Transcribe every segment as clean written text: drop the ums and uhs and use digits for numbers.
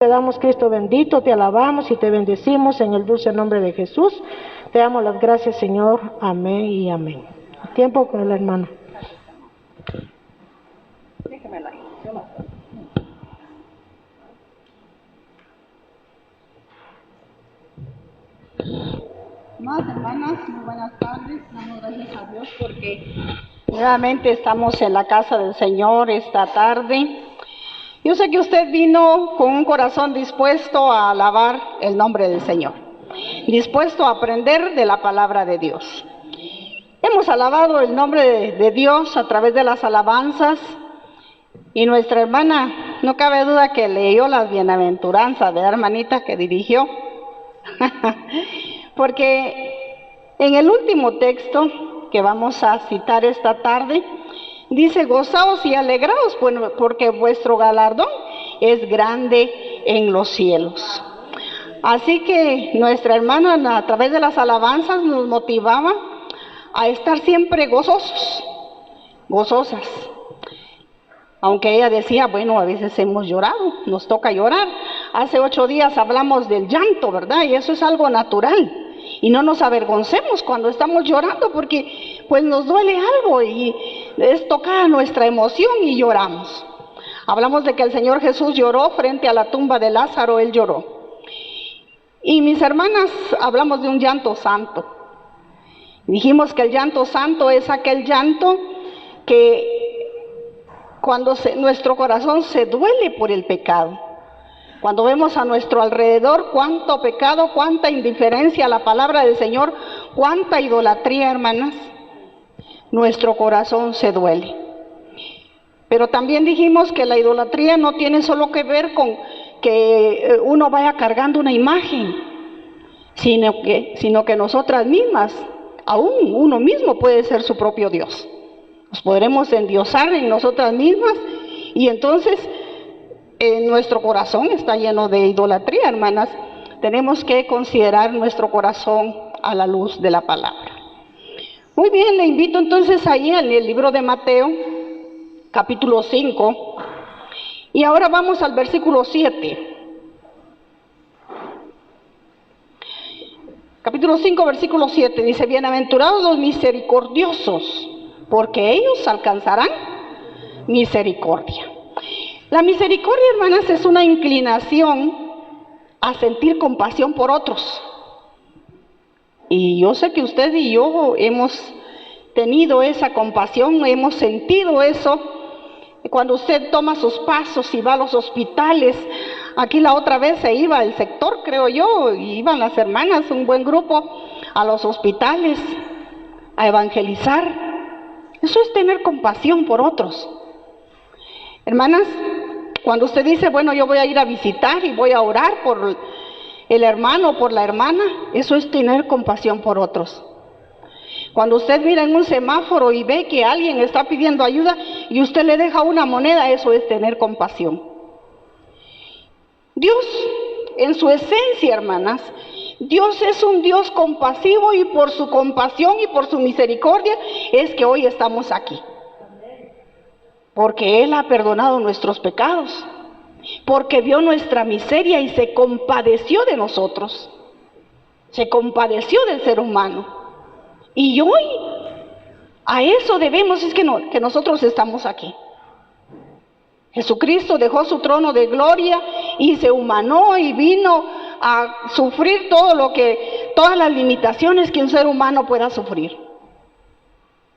Te damos, Cristo bendito, te alabamos y te bendecimos en el dulce nombre de Jesús. Te damos las gracias, Señor. Amén y amén. Tiempo con la hermana. Déjemela ahí. Más hermanas, muy buenas tardes. Damos gracias a Dios porque nuevamente estamos en la casa del Señor esta tarde. Yo sé que usted vino con un corazón dispuesto a alabar el nombre del Señor, dispuesto a aprender de la palabra de Dios. Hemos alabado el nombre de Dios a través de las alabanzas y nuestra hermana, no cabe duda que leyó las bienaventuranzas, ¿verdad, hermanita, que dirigió? Porque en el último texto que vamos a citar esta tarde, dice: gozaos y alegraos, porque vuestro galardón es grande en los cielos. Así que nuestra hermana a través de las alabanzas nos motivaba a estar siempre gozosos, gozosas. Aunque ella decía, bueno, a veces hemos llorado, nos toca llorar. Hace 8 días hablamos del llanto, ¿verdad? Y eso es algo natural. Y no nos avergoncemos cuando estamos llorando, porque pues nos duele algo y es tocada nuestra emoción y lloramos. Hablamos de que el Señor Jesús lloró frente a la tumba de Lázaro, Él lloró. Y mis hermanas, hablamos de un llanto santo. Dijimos que el llanto santo es aquel llanto que cuando nuestro corazón se duele por el pecado. Cuando vemos a nuestro alrededor cuánto pecado, cuánta indiferencia a la palabra del Señor, cuánta idolatría, hermanas, nuestro corazón se duele. Pero también dijimos que la idolatría no tiene solo que ver con que uno vaya cargando una imagen, sino que nosotras mismas, aún uno mismo puede ser su propio Dios. Nos podremos endiosar en nosotras mismas y entonces nuestro corazón está lleno de idolatría, hermanas. Tenemos que considerar nuestro corazón a la luz de la palabra. Muy bien, le invito entonces ahí en el libro de Mateo, capítulo 5, y ahora vamos al versículo 7. Capítulo 5, versículo 7, dice: bienaventurados los misericordiosos, porque ellos alcanzarán misericordia. La misericordia, hermanas, es una inclinación a sentir compasión por otros. Y yo sé que usted y yo hemos tenido esa compasión, hemos sentido eso. Cuando usted toma sus pasos y va a los hospitales, aquí la otra vez se iba el sector, creo yo, y iban las hermanas, un buen grupo, a los hospitales a evangelizar. Eso es tener compasión por otros. Hermanas, cuando usted dice, bueno, yo voy a ir a visitar y voy a orar por el hermano o por la hermana, eso es tener compasión por otros. Cuando usted mira en un semáforo y ve que alguien está pidiendo ayuda y usted le deja una moneda, eso es tener compasión. Dios, en su esencia, hermanas, Dios es un Dios compasivo, y por su compasión y por su misericordia es que hoy estamos aquí. Porque Él ha perdonado nuestros pecados, porque vio nuestra miseria y se compadeció de nosotros, se compadeció del ser humano. Y hoy a eso debemos, es que nosotros estamos aquí. Jesucristo dejó su trono de gloria y se humanó y vino a sufrir todas las limitaciones que un ser humano pueda sufrir.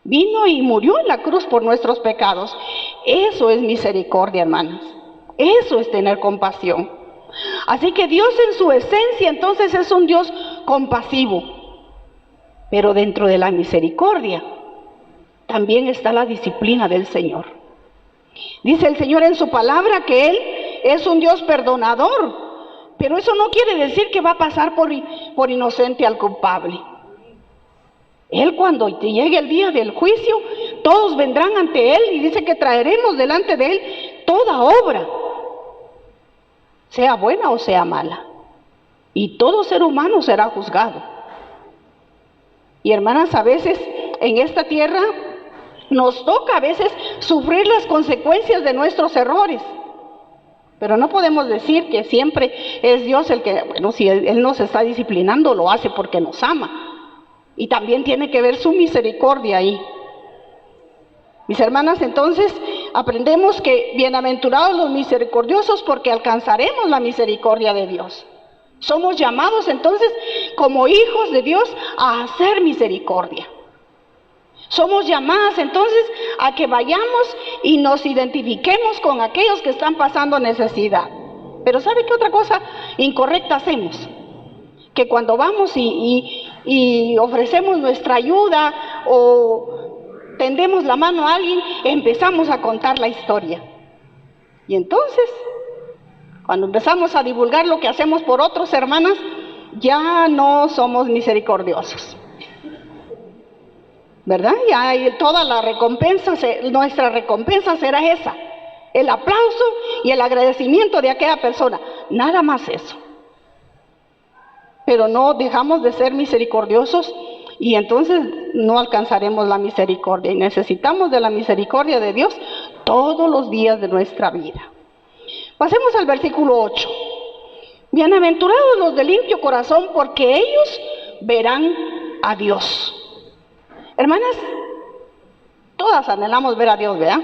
Vino y murió en la cruz por nuestros pecados. Eso es misericordia, hermanas. Eso es tener compasión. Así que Dios en su esencia entonces es un Dios compasivo. Pero dentro de la misericordia también está la disciplina del Señor. Dice el Señor en su palabra que Él es un Dios perdonador. Pero eso no quiere decir que va a pasar por inocente al culpable. Él, cuando llegue el día del juicio, todos vendrán ante Él y dice que traeremos delante de Él toda obra, sea buena o sea mala. Y todo ser humano será juzgado. Y hermanas, a veces en esta tierra nos toca a veces sufrir las consecuencias de nuestros errores. Pero no podemos decir que siempre es Dios el que, bueno, si Él nos está disciplinando, lo hace porque nos ama. Y también tiene que ver su misericordia ahí. Mis hermanas, entonces aprendemos que bienaventurados los misericordiosos porque alcanzaremos la misericordia de Dios. Somos llamados entonces como hijos de Dios a hacer misericordia. Somos llamadas entonces a que vayamos y nos identifiquemos con aquellos que están pasando necesidad. Pero ¿sabe qué otra cosa incorrecta hacemos? Que cuando vamos y ofrecemos nuestra ayuda o tendemos la mano a alguien, empezamos a contar la historia. Y entonces, cuando empezamos a divulgar lo que hacemos por otros, hermanas, ya no somos misericordiosos. ¿Verdad? Ya toda la recompensa, nuestra recompensa será esa, el aplauso y el agradecimiento de aquella persona, nada más eso. Pero no dejamos de ser misericordiosos y entonces no alcanzaremos la misericordia. Y necesitamos de la misericordia de Dios todos los días de nuestra vida. Pasemos al versículo 8. Bienaventurados los de limpio corazón, porque ellos verán a Dios. Hermanas, todas anhelamos ver a Dios, ¿verdad?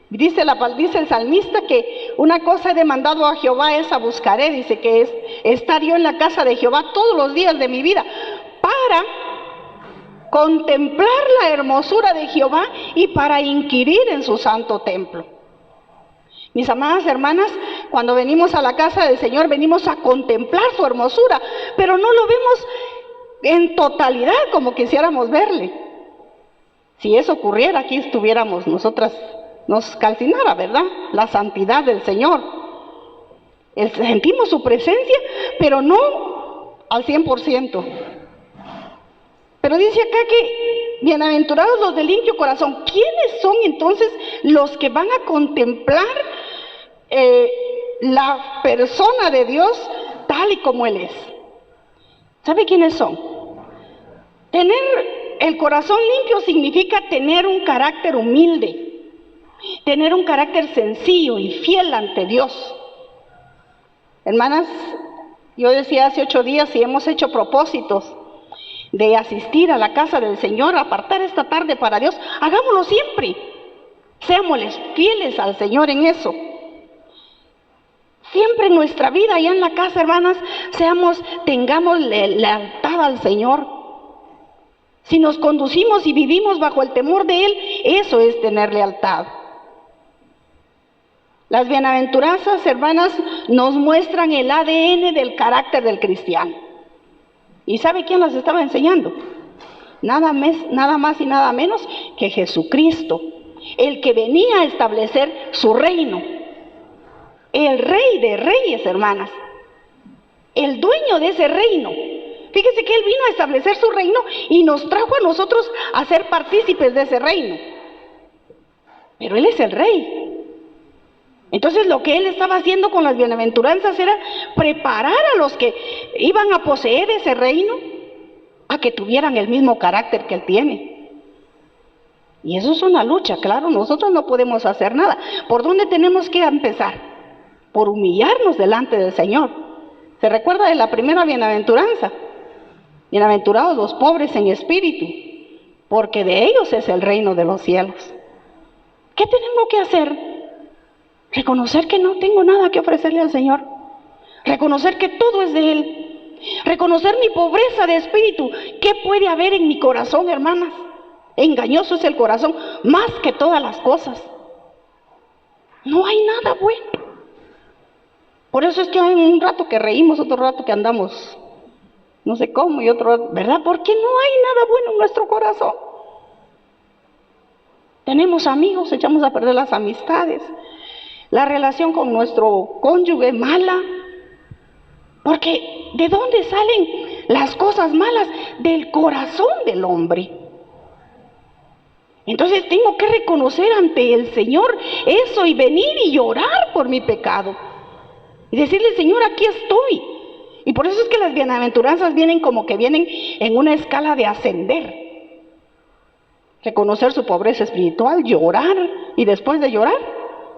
Dice el salmista que una cosa he demandado a Jehová, esa buscaré. Dice que es estar yo en la casa de Jehová todos los días de mi vida para contemplar la hermosura de Jehová y para inquirir en su santo templo. Mis amadas hermanas, cuando venimos a la casa del Señor, venimos a contemplar su hermosura, pero no lo vemos en totalidad como quisiéramos verle. Si eso ocurriera, aquí estuviéramos nosotras, nos calcinara, ¿verdad? La santidad del Señor. Sentimos su presencia, pero no al 100%. Pero dice acá que bienaventurados los de limpio corazón. ¿Quiénes son entonces los que van a contemplar la persona de Dios tal y como Él es? ¿Sabe quiénes son? Tener el corazón limpio significa tener un carácter humilde, tener un carácter sencillo y fiel ante Dios. Hermanas, yo decía hace 8 días y hemos hecho propósitos de asistir a la casa del Señor, apartar esta tarde para Dios. Hagámoslo siempre, seámosles fieles al Señor en eso. Siempre en nuestra vida, allá en la casa, hermanas, tengamos lealtad al Señor. Si nos conducimos y vivimos bajo el temor de Él, eso es tener lealtad. Las bienaventuranzas, hermanas, nos muestran el ADN del carácter del cristiano. ¿Y sabe quién las estaba enseñando? Nada más y nada menos que Jesucristo, el que venía a establecer su reino. El Rey de Reyes, hermanas. El dueño de ese reino. Fíjese que Él vino a establecer su reino y nos trajo a nosotros a ser partícipes de ese reino. Pero Él es el Rey. Entonces lo que Él estaba haciendo con las bienaventuranzas era preparar a los que iban a poseer ese reino a que tuvieran el mismo carácter que Él tiene. Y eso es una lucha, claro, nosotros no podemos hacer nada. ¿Por dónde tenemos que empezar? Por humillarnos delante del Señor. ¿Se recuerda de la primera bienaventuranza? Bienaventurados los pobres en espíritu, porque de ellos es el reino de los cielos. ¿Qué tenemos que hacer? Reconocer que no tengo nada que ofrecerle al Señor. Reconocer que todo es de Él. Reconocer mi pobreza de espíritu. ¿Qué puede haber en mi corazón, hermanas? Engañoso es el corazón más que todas las cosas. No hay nada bueno. Por eso es que hay un rato que reímos, otro rato que andamos no sé cómo y otro rato, ¿verdad? Porque no hay nada bueno en nuestro corazón. Tenemos amigos, echamos a perder las amistades. La relación con nuestro cónyuge es mala. Porque ¿de dónde salen las cosas malas? Del corazón del hombre. Entonces tengo que reconocer ante el Señor eso y venir y llorar por mi pecado. Y decirle, Señor, aquí estoy. Y por eso es que las bienaventuranzas vienen en una escala de ascender. Reconocer su pobreza espiritual, llorar y después de llorar,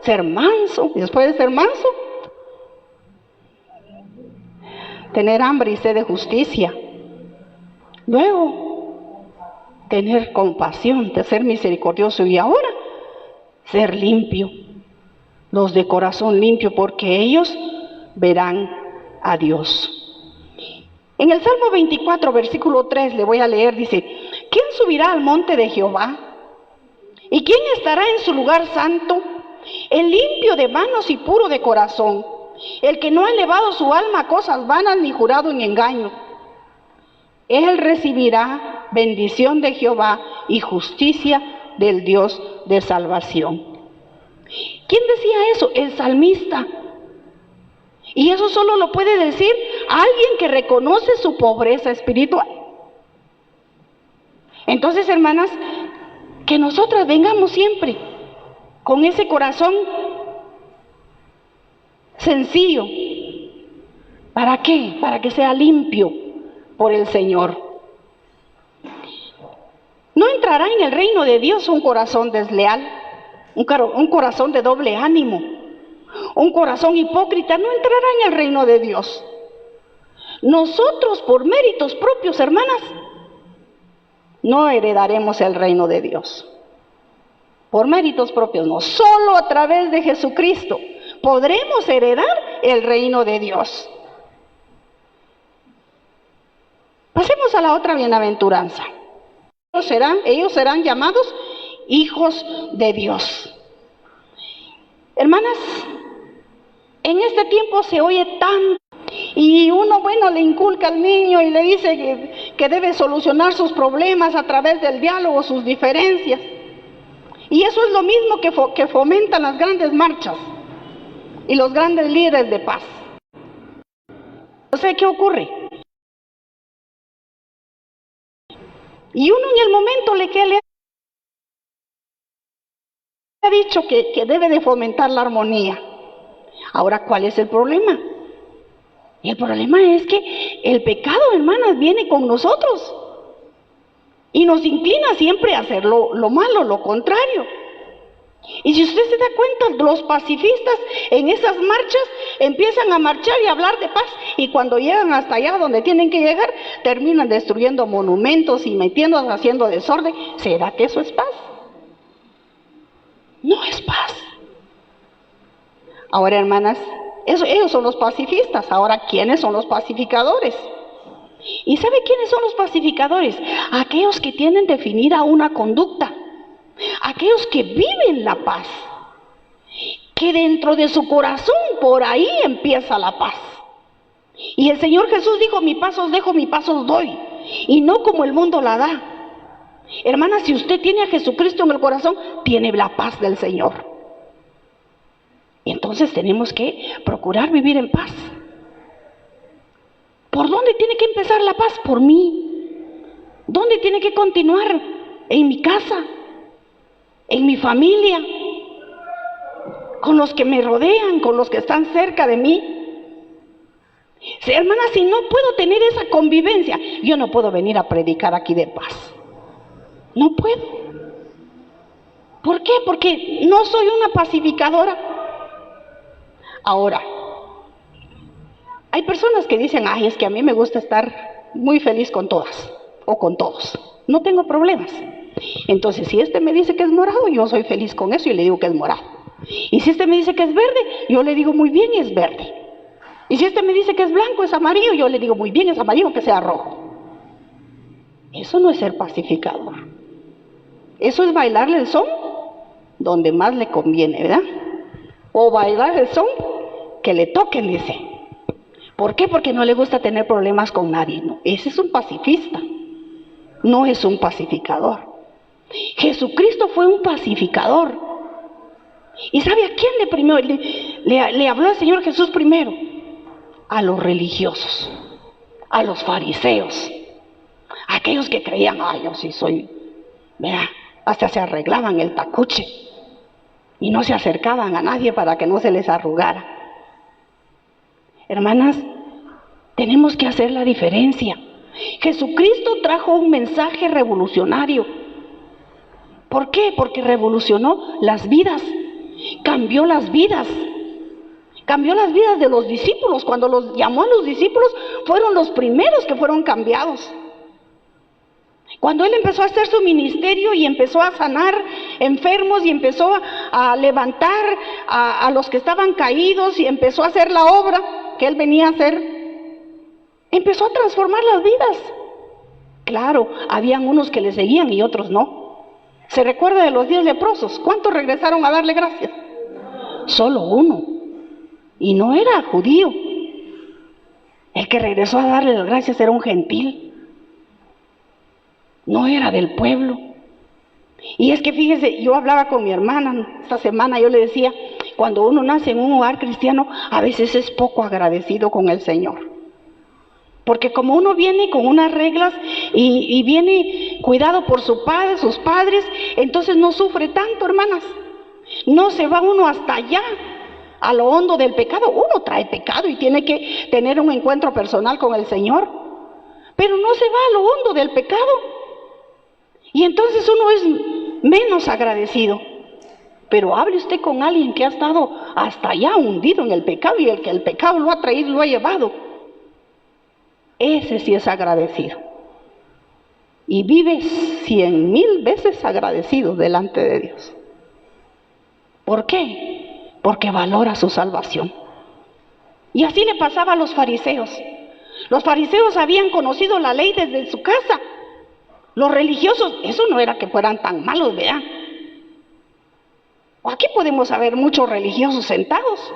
ser manso, y después de ser manso, tener hambre y sed de justicia. Luego, tener compasión, de ser misericordioso, y ahora, ser limpio. Los de corazón limpio, porque ellos verán a Dios. En el Salmo 24, versículo 3, le voy a leer, dice: ¿quién subirá al monte de Jehová? ¿Y quién estará en su lugar santo? El limpio de manos y puro de corazón, el que no ha elevado su alma a cosas vanas ni jurado en engaño. Él recibirá bendición de Jehová y justicia del Dios de salvación. ¿Quién decía eso? El salmista. Y eso solo lo puede decir alguien que reconoce su pobreza espiritual. Entonces, hermanas, que nosotras vengamos siempre con ese corazón sencillo. ¿Para qué? Para que sea limpio por el Señor. No entrará en el reino de Dios un corazón desleal, un corazón de doble ánimo, un corazón hipócrita. No entrará en el reino de Dios. Nosotros, por méritos propios, hermanas, no heredaremos el reino de Dios. Por méritos propios no, solo a través de Jesucristo podremos heredar el reino de Dios. Pasemos a la otra bienaventuranza. Ellos serán llamados hijos de Dios. Hermanas, en este tiempo se oye tanto, y uno, le inculca al niño y le dice que debe solucionar sus problemas a través del diálogo, sus diferencias. Y eso es lo mismo que fomentan las grandes marchas y los grandes líderes de paz. ¿qué ocurre? Y uno en el momento le ha dicho que debe de fomentar la armonía. Ahora, ¿cuál es el problema? El problema es que el pecado, hermanas, viene con nosotros y nos inclina siempre a hacer lo malo, lo contrario. Y si usted se da cuenta, los pacifistas en esas marchas empiezan a marchar y a hablar de paz, y cuando llegan hasta allá donde tienen que llegar, terminan destruyendo monumentos y metiéndose, haciendo desorden. ¿Será que eso es paz? No es paz. Ahora, hermanas, ellos son los pacifistas. Ahora, ¿quiénes son los pacificadores? ¿Y sabe quiénes son los pacificadores? Aquellos que tienen definida una conducta, aquellos que viven la paz, que dentro de su corazón por ahí empieza la paz. Y el Señor Jesús dijo: mi paz os dejo, mi paz os doy, y no como el mundo la da. Hermana, si usted tiene a Jesucristo en el corazón, tiene la paz del Señor. Y entonces tenemos que procurar vivir en paz. ¿Por dónde tiene que empezar la paz? Por mí. ¿Dónde tiene que continuar? En mi casa, en mi familia, con los que me rodean, con los que están cerca de mí. Sí, hermana, si no puedo tener esa convivencia, yo no puedo venir a predicar aquí de paz. No puedo. ¿Por qué? Porque no soy una pacificadora. Ahora, hay personas que dicen: ay, es que a mí me gusta estar muy feliz con todas o con todos. No tengo problemas. Entonces, si este me dice que es morado, yo soy feliz con eso y le digo que es morado. Y si este me dice que es verde, yo le digo: muy bien, es verde. Y si este me dice que es blanco, es amarillo, yo le digo: muy bien, es amarillo, que sea rojo. Eso no es ser pacificador. Eso es bailarle el son donde más le conviene, ¿verdad? O bailar el son que le toquen, dice. ¿Por qué? Porque no le gusta tener problemas con nadie. No, ese es un pacifista, no es un pacificador. Jesucristo fue un pacificador. ¿Y sabe a quién le habló el Señor Jesús primero? A los religiosos, a los fariseos, a aquellos que creían: ay, yo sí soy, vea, hasta se arreglaban el tacuche y no se acercaban a nadie para que no se les arrugara. Hermanas, tenemos que hacer la diferencia. Jesucristo trajo un mensaje revolucionario. ¿Por qué? Porque revolucionó las vidas. cambió las vidas. Cambió las vidas de los discípulos. Cuando los llamó a los discípulos, fueron los primeros que fueron cambiados. Cuando Él empezó a hacer su ministerio y empezó a sanar enfermos y empezó a levantar a los que estaban caídos y empezó a hacer la obra que Él venía a hacer, empezó a transformar las vidas. Claro, habían unos que le seguían y otros no. ¿Se recuerda de los 10 leprosos? ¿Cuántos regresaron a darle gracias? Solo uno. Y no era judío. El que regresó a darle las gracias era un gentil. No era del pueblo. Y es que fíjese, yo hablaba con mi hermana esta semana, yo le decía, cuando uno nace en un hogar cristiano, a veces es poco agradecido con el Señor. Porque como uno viene con unas reglas y viene cuidado por sus padres, entonces no sufre tanto, hermanas. No se va uno hasta allá, a lo hondo del pecado. Uno trae pecado y tiene que tener un encuentro personal con el Señor. Pero no se va a lo hondo del pecado. Y entonces uno es menos agradecido. Pero hable usted con alguien que ha estado hasta allá hundido en el pecado y el que el pecado lo ha traído, lo ha llevado. Ese sí es agradecido. Y vive 100,000 veces agradecido delante de Dios. ¿Por qué? Porque valora su salvación. Y así le pasaba a los fariseos. Los fariseos habían conocido la ley desde su casa. Los religiosos, eso no era que fueran tan malos, ¿verdad? Aquí podemos haber muchos religiosos sentados.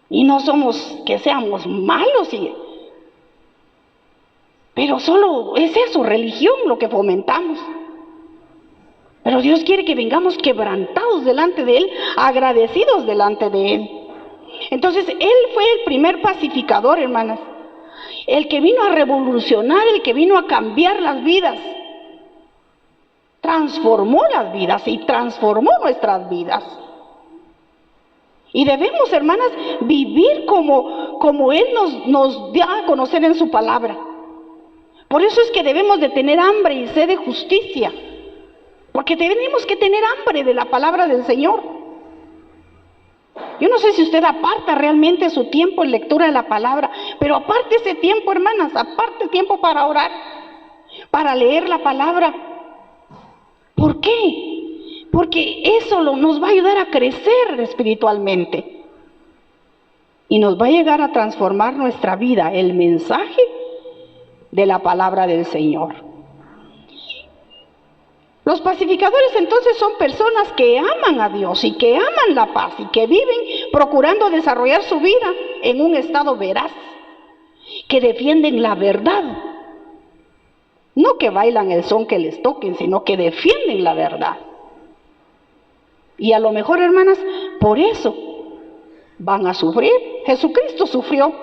Y no somos que seamos malos, pero solo es eso, religión, lo que fomentamos. Pero Dios quiere que vengamos quebrantados delante de Él, agradecidos delante de Él. Entonces, Él fue el primer pacificador, hermanas. El que vino a revolucionar, el que vino a cambiar las vidas. Transformó las vidas y transformó nuestras vidas. Y debemos, hermanas, vivir como Él nos da a conocer en su palabra. Por eso es que debemos de tener hambre y sed de justicia. Porque tenemos que tener hambre de la palabra del Señor. Yo no sé si usted aparta realmente su tiempo en lectura de la palabra, pero aparte ese tiempo, hermanas, aparte tiempo para orar, para leer la palabra. ¿Por qué? Porque eso nos va a ayudar a crecer espiritualmente. Y nos va a llegar a transformar nuestra vida, el mensaje de la palabra del Señor. Los pacificadores entonces son personas que aman a Dios y que aman la paz y que viven procurando desarrollar su vida en un estado veraz, que defienden la verdad. No que bailan el son que les toquen, sino que defienden la verdad. Y a lo mejor, hermanas, por eso van a sufrir. Jesucristo sufrió.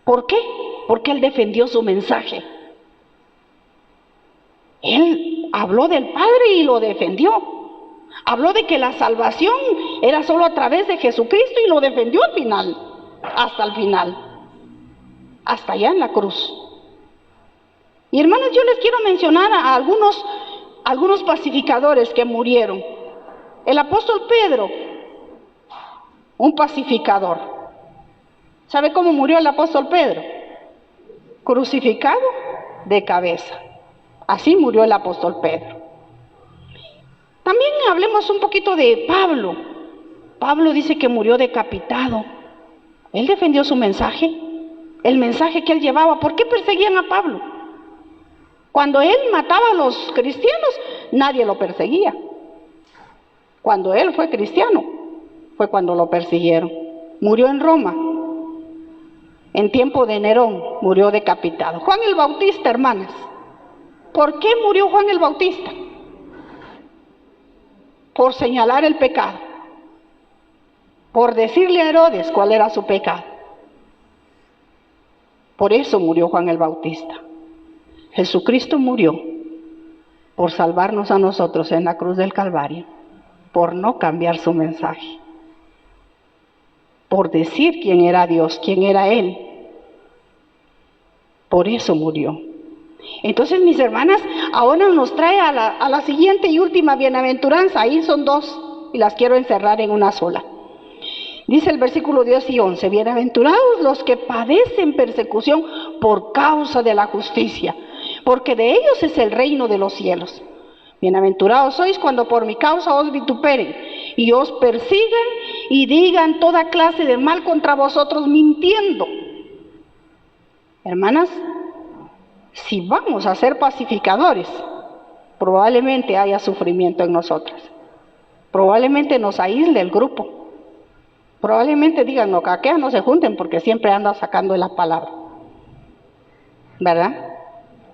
¿Por qué? Porque Él defendió su mensaje. Él habló del Padre y lo defendió. Habló de que la salvación era solo a través de Jesucristo y lo defendió al final, hasta el final, hasta allá en la cruz. Y hermanas, yo les quiero mencionar a algunos pacificadores que murieron. El apóstol Pedro, un pacificador. ¿Sabe cómo murió el apóstol Pedro? Crucificado de cabeza. Así murió el apóstol Pedro. También hablemos un poquito de Pablo. Pablo dice que murió decapitado. Él defendió su mensaje, el mensaje que él llevaba. ¿Por qué perseguían a Pablo? Cuando él mataba a los cristianos, nadie lo perseguía. Cuando él fue cristiano, fue cuando lo persiguieron. Murió en Roma. En tiempo de Nerón, murió decapitado. Juan el Bautista, hermanas. ¿Por qué murió Juan el Bautista? Por señalar el pecado. Por decirle a Herodes cuál era su pecado. Por eso murió Juan el Bautista. Jesucristo murió por salvarnos a nosotros en la cruz del Calvario, por no cambiar su mensaje, por decir quién era Dios, quién era Él. Por eso murió. Entonces, mis hermanas, ahora nos trae a la siguiente y última bienaventuranza. Ahí son dos. y las quiero encerrar en una sola. Dice el versículo 10 y 11, bienaventurados los que padecen persecución por causa de la justicia, porque de ellos es el reino de los cielos. Bienaventurados sois cuando por mi causa os vituperen y os persigan y digan toda clase de mal contra vosotros mintiendo. Hermanas, si vamos a ser pacificadores, probablemente haya sufrimiento en nosotras. Probablemente nos aísle el grupo. Probablemente digan, no, que aquellas no se junten porque siempre anda sacando la palabra. ¿Verdad?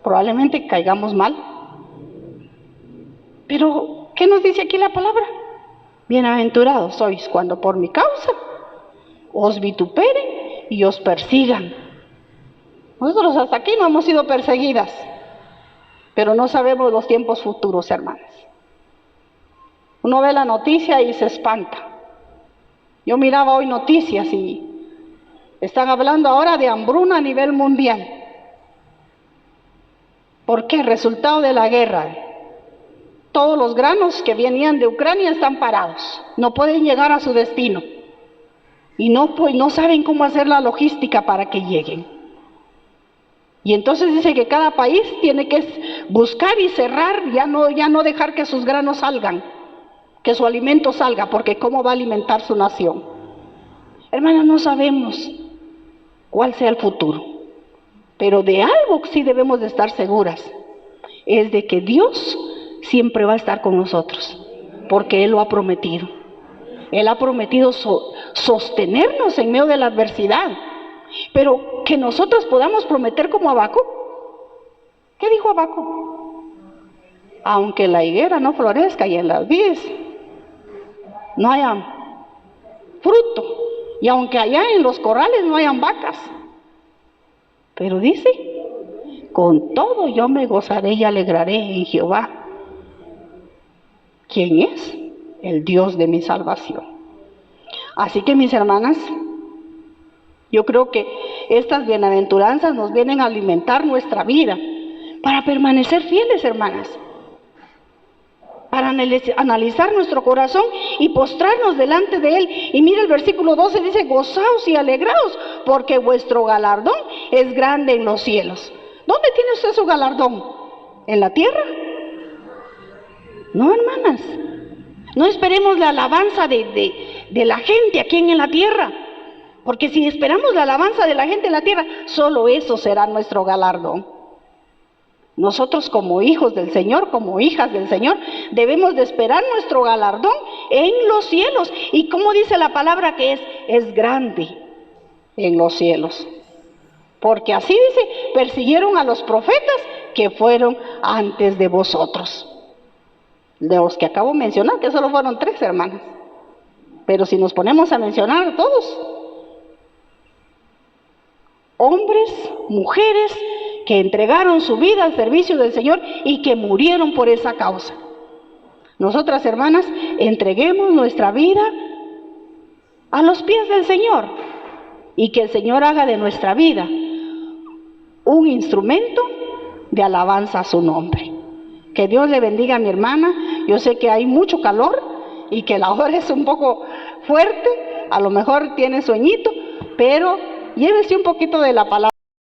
Probablemente caigamos mal. Pero, ¿qué nos dice aquí la palabra? Bienaventurados sois cuando por mi causa os vituperen y os persigan. Nosotros hasta aquí no hemos sido perseguidas, pero no sabemos los tiempos futuros, hermanas. Uno ve la noticia y se espanta. Yo miraba hoy noticias y están hablando ahora de hambruna a nivel mundial. ¿Por qué? Resultado de la guerra. Todos los granos que venían de Ucrania están parados, no pueden llegar a su destino y no saben cómo hacer la logística para que lleguen. Y entonces dice que cada país tiene que buscar y cerrar, ya no dejar que sus granos salgan, que su alimento salga, porque ¿cómo va a alimentar su nación? Hermanas, no sabemos cuál sea el futuro, pero de algo sí debemos de estar seguras, es de que Dios siempre va a estar con nosotros, porque Él lo ha prometido. Él ha prometido sostenernos en medio de la adversidad, pero que nosotros podamos prometer como Habacuc. ¿Qué dijo Habacuc? Aunque la higuera no florezca y en las vides no haya fruto, y aunque allá en los corrales no hayan vacas, pero dice, con todo yo me gozaré y alegraré en Jehová. ¿Quién es? El Dios de mi salvación. Así que, mis hermanas, yo creo que estas bienaventuranzas nos vienen a alimentar nuestra vida para permanecer fieles, hermanas, para analizar nuestro corazón y postrarnos delante de Él. Y mira el versículo 12, dice, gozaos y alegraos, porque vuestro galardón es grande en los cielos. ¿Dónde tiene usted su galardón? ¿En la tierra? No, hermanas, no esperemos la alabanza de la gente aquí en la tierra, porque si esperamos la alabanza de la gente en la tierra, solo eso será nuestro galardón. Nosotros como hijos del Señor, como hijas del Señor, debemos de esperar nuestro galardón en los cielos. ¿Y cómo dice la palabra que es grande en los cielos? Porque así dice, persiguieron a los profetas que fueron antes de vosotros. De los que acabo de mencionar, que solo fueron 3, hermanas. Pero si nos ponemos a mencionar a todos, hombres, mujeres, que entregaron su vida al servicio del Señor y que murieron por esa causa. Nosotras, hermanas, entreguemos nuestra vida a los pies del Señor y que el Señor haga de nuestra vida un instrumento de alabanza a su nombre. Que Dios le bendiga a mi hermana. Yo sé que hay mucho calor y que la hora es un poco fuerte, a lo mejor tiene sueñito, pero llévese un poquito de la palabra.